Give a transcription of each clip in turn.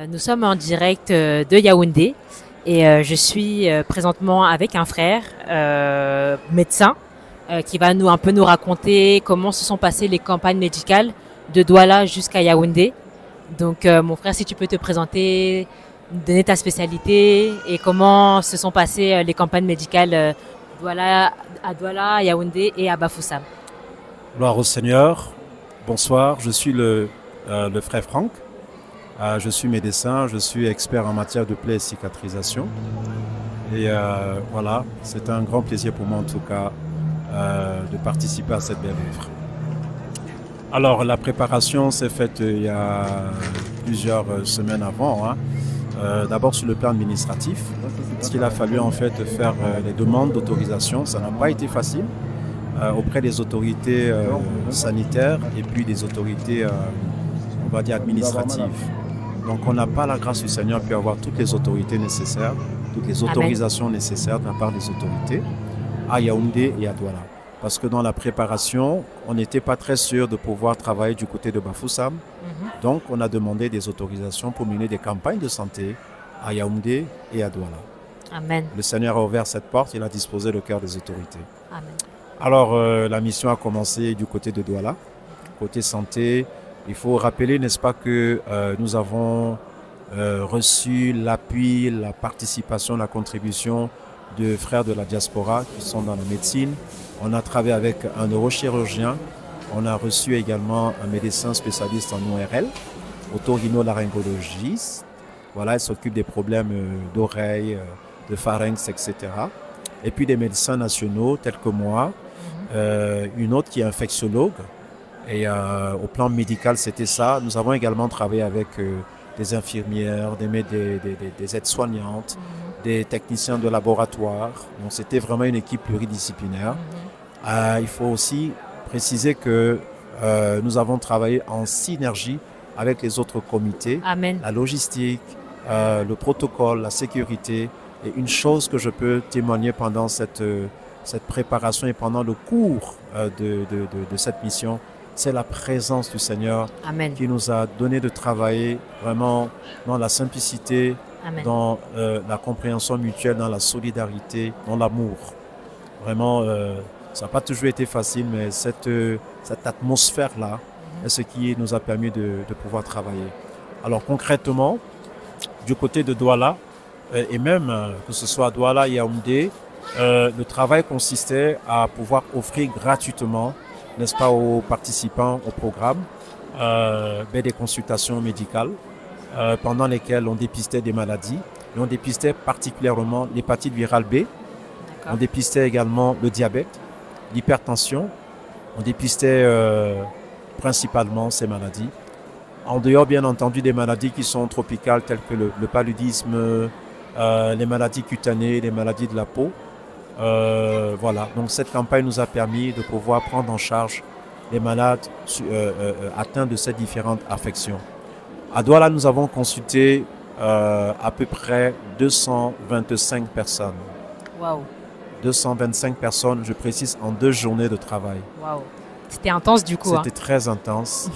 Nous sommes en direct de Yaoundé et je suis présentement avec un frère médecin qui va un peu nous raconter comment se sont passées les campagnes médicales de Douala jusqu'à Yaoundé. Donc mon frère, si tu peux te présenter, donner ta spécialité et comment se sont passées les campagnes médicales à Douala, à Yaoundé et à Bafoussam. Gloire au Seigneur. Bonsoir, je suis le frère Franck. Je suis médecin, je suis expert en matière de plaies et cicatrisation. Et voilà, c'est un grand plaisir pour moi en tout cas de participer à cette belle œuvre. Alors la préparation s'est faite il y a plusieurs semaines avant. D'abord sur le plan administratif, parce qu'il a fallu en fait faire les demandes d'autorisation. Ça n'a pas été facile auprès des autorités sanitaires et puis des autorités, on va dire, administratives. Donc on n'a pas la grâce du Seigneur pu avoir toutes les autorités nécessaires, toutes les autorisations nécessaires de la part des autorités à Yaoundé et à Douala. Parce que dans la préparation, on n'était pas très sûr de pouvoir travailler du côté de Bafoussam. Donc on a demandé des autorisations pour mener des campagnes de santé à Yaoundé et à Douala. Amen. Le Seigneur a ouvert cette porte, il a disposé le cœur des autorités. Amen. Alors la mission a commencé du côté de Douala, côté santé. Il faut rappeler, n'est-ce pas, que nous avons reçu l'appui, la participation, la contribution de frères de la diaspora qui sont dans la médecine. On a travaillé avec un neurochirurgien. On a reçu également un médecin spécialiste en ORL, otorhinolaryngologiste. Voilà, il s'occupe des problèmes d'oreilles, de pharynx, etc. Et puis des médecins nationaux tels que moi, une autre qui est infectiologue. Et au plan médical, c'était ça. Nous avons également travaillé avec des infirmières, des aides-soignantes, des techniciens de laboratoire. Donc c'était vraiment une équipe pluridisciplinaire. Il faut aussi préciser que nous avons travaillé en synergie avec les autres comités. Amen. La logistique, le protocole, la sécurité. Et une chose que je peux témoigner pendant cette préparation et pendant le cours de cette mission, c'est la présence du Seigneur. Amen. Qui nous a donné de travailler vraiment dans la simplicité, Amen. dans la compréhension mutuelle, dans la solidarité, dans l'amour. Vraiment, ça n'a pas toujours été facile, mais cette atmosphère-là est ce qui nous a permis de pouvoir travailler. Alors concrètement, du côté de Douala, et même que ce soit à Douala et Yaoundé, le travail consistait à pouvoir offrir gratuitement, n'est-ce pas, aux participants au programme, des consultations médicales pendant lesquelles on dépistait des maladies. Et on dépistait particulièrement l'hépatite virale B, on dépistait également le diabète, l'hypertension, on dépistait principalement ces maladies. En dehors, bien entendu, des maladies qui sont tropicales telles que le paludisme, les maladies cutanées, les maladies de la peau. Voilà, donc cette campagne nous a permis de pouvoir prendre en charge les malades atteints de ces différentes affections. À Douala, nous avons consulté à peu près 225 personnes. Wow. 225 personnes, je précise, en 2 journées de travail. Wow. C'était intense du coup. C'était très intense.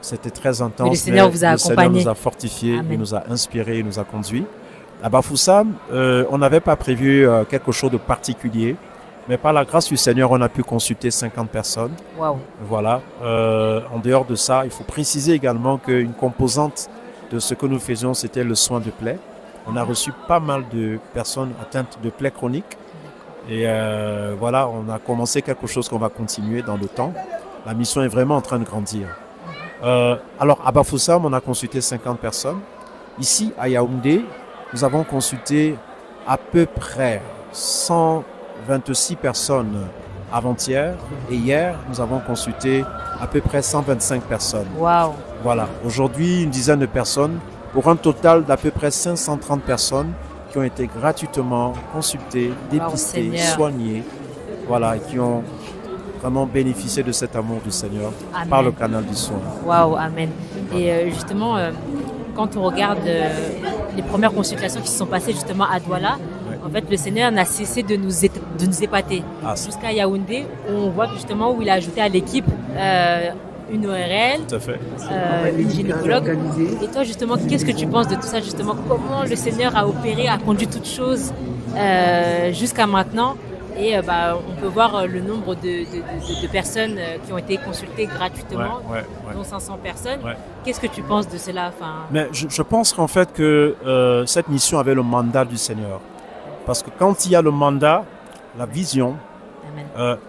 C'était très intense. Mais le Seigneur vous a accompagné. Le Seigneur nous a fortifiés, il nous a inspirés, il nous a conduits. À Bafoussam, on n'avait pas prévu quelque chose de particulier, mais par la grâce du Seigneur, on a pu consulter 50 personnes. Wow. Voilà. En dehors de ça, il faut préciser également qu'une composante de ce que nous faisions, c'était le soin de plaies. On a reçu pas mal de personnes atteintes de plaies chroniques. Et voilà, on a commencé quelque chose qu'on va continuer dans le temps. La mission est vraiment en train de grandir. Alors, à Bafoussam, on a consulté 50 personnes. Ici, à Yaoundé, nous avons consulté à peu près 126 personnes avant-hier. Et hier, nous avons consulté à peu près 125 personnes. Wow. Voilà, aujourd'hui, une dizaine de personnes pour un total d'à peu près 530 personnes qui ont été gratuitement consultées, dépistées, soignées. Voilà, et qui ont vraiment bénéficié de cet amour du Seigneur. Amen. Par le canal du soin. Waouh, amen. Et justement, quand on regarde les premières consultations qui se sont passées justement à Douala, en fait, le Seigneur n'a cessé de nous épater. Jusqu'à Yaoundé, on voit justement où il a ajouté à l'équipe une ORL, Tout à fait. une gynécologue. Et toi, justement, qu'est-ce que tu penses de tout ça, justement? Comment le Seigneur a opéré, a conduit toutes choses jusqu'à maintenant? Et on peut voir le nombre de personnes qui ont été consultées gratuitement, dont 500 personnes. Ouais. Qu'est-ce que tu penses de cela? Mais je pense qu'en fait que cette mission avait le mandat du Seigneur. Parce que quand il y a le mandat, la vision,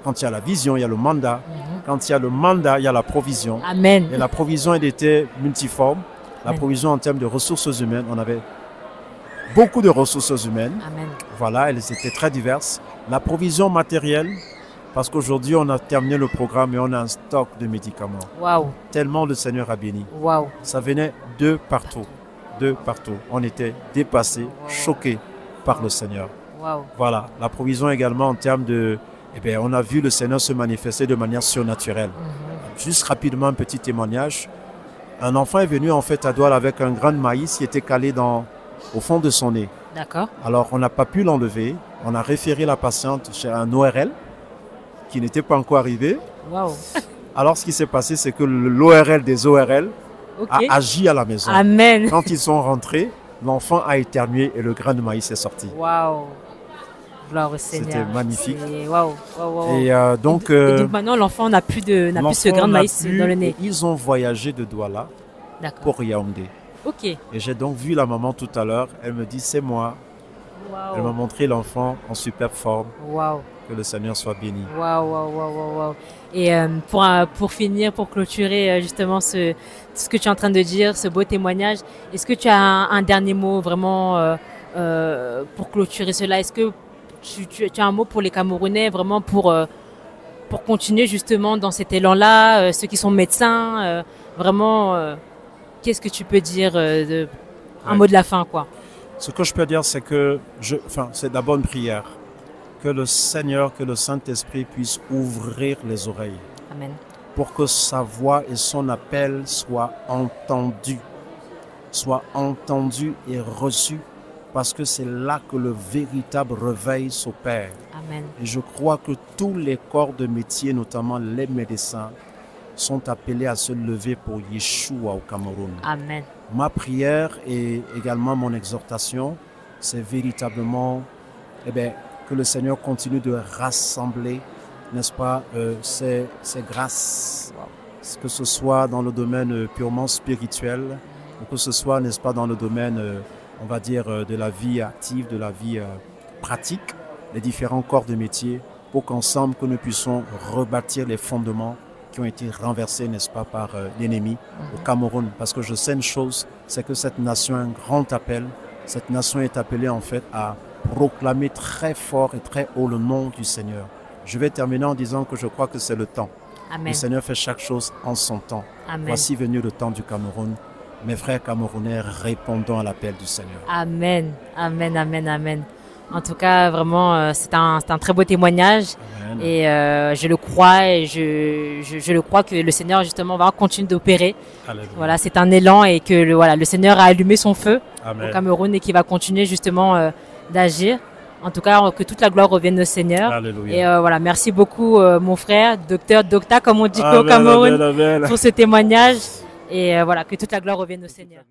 quand il y a la vision, il y a le mandat. Quand il y a le mandat, il y a la provision. Amen. Et la provision, elle était multiforme. La provision en termes de ressources humaines, on avait beaucoup de ressources humaines. Amen. Voilà, elles étaient très diverses. La provision matérielle, parce qu'aujourd'hui, on a terminé le programme et on a un stock de médicaments. Waouh. Tellement le Seigneur a béni. Waouh. Ça venait de partout. De partout. On était dépassés, choqués par le Seigneur. Wow. Voilà, la provision également en termes de... on a vu le Seigneur se manifester de manière surnaturelle. Juste rapidement, un petit témoignage. Un enfant est venu en fait à Douala avec un grain de maïs qui était calé au fond de son nez. D'accord. Alors, on n'a pas pu l'enlever. On a référé la patiente chez un ORL qui n'était pas encore arrivé. Wow. Alors, ce qui s'est passé, c'est que l'ORL des ORL a agi à la maison. Amen. Quand ils sont rentrés, l'enfant a éternué et le grain de maïs est sorti. Waouh. Gloire au Seigneur. C'était magnifique. Waouh. Et donc maintenant, l'enfant n'a plus ce grain de maïs dans le nez. Ils ont voyagé de Douala pour Yaoundé. Ok. Et j'ai donc vu la maman tout à l'heure. Elle me dit, c'est moi. Wow. Elle m'a montré l'enfant en superbe forme. Wow. Que le Seigneur soit béni. Waouh. Et pour finir, pour clôturer justement ce que tu es en train de dire, ce beau témoignage, est-ce que tu as un dernier mot vraiment pour clôturer cela? Est-ce que tu as un mot pour les Camerounais, vraiment pour continuer justement dans cet élan-là, ceux qui sont médecins, vraiment, qu'est-ce que tu peux dire un mot de la fin, quoi? Ce que je peux dire, c'est que c'est d'abord une prière. Que le Seigneur, que le Saint-Esprit puisse ouvrir les oreilles. Amen. Pour que sa voix et son appel soient entendus et reçus, parce que c'est là que le véritable réveil s'opère. Amen. Et je crois que tous les corps de métier, notamment les médecins, sont appelés à se lever pour Yeshua au Cameroun. Amen. Ma prière et également mon exhortation, c'est véritablement que le Seigneur continue de rassembler, n'est-ce pas, ces grâces, que ce soit dans le domaine purement spirituel, ou que ce soit, n'est-ce pas, dans le domaine, on va dire, de la vie active, de la vie pratique, les différents corps de métier, pour qu'ensemble, que nous puissions rebâtir les fondements qui ont été renversés, n'est-ce pas, par l'ennemi au Cameroun. Parce que je sais une chose, c'est que cette nation a un grand appel. Cette nation est appelée, en fait, à proclamer très fort et très haut le nom du Seigneur. Je vais terminer en disant que je crois que c'est le temps. Amen. Le Seigneur fait chaque chose en son temps. Amen. Voici venu le temps du Cameroun. Mes frères camerounais, répondons à l'appel du Seigneur. Amen. En tout cas, vraiment, c'est un très beau témoignage. Amen. Et je le crois et je le crois que le Seigneur justement va continuer d'opérer. Voilà, c'est un élan et que le Seigneur a allumé son feu au Cameroun et qu'il va continuer justement d'agir. En tout cas, que toute la gloire revienne au Seigneur. Alléluia. Et merci beaucoup, mon frère, docteur Docta, comme on dit au Cameroun, pour ce témoignage. Et que toute la gloire revienne au Seigneur.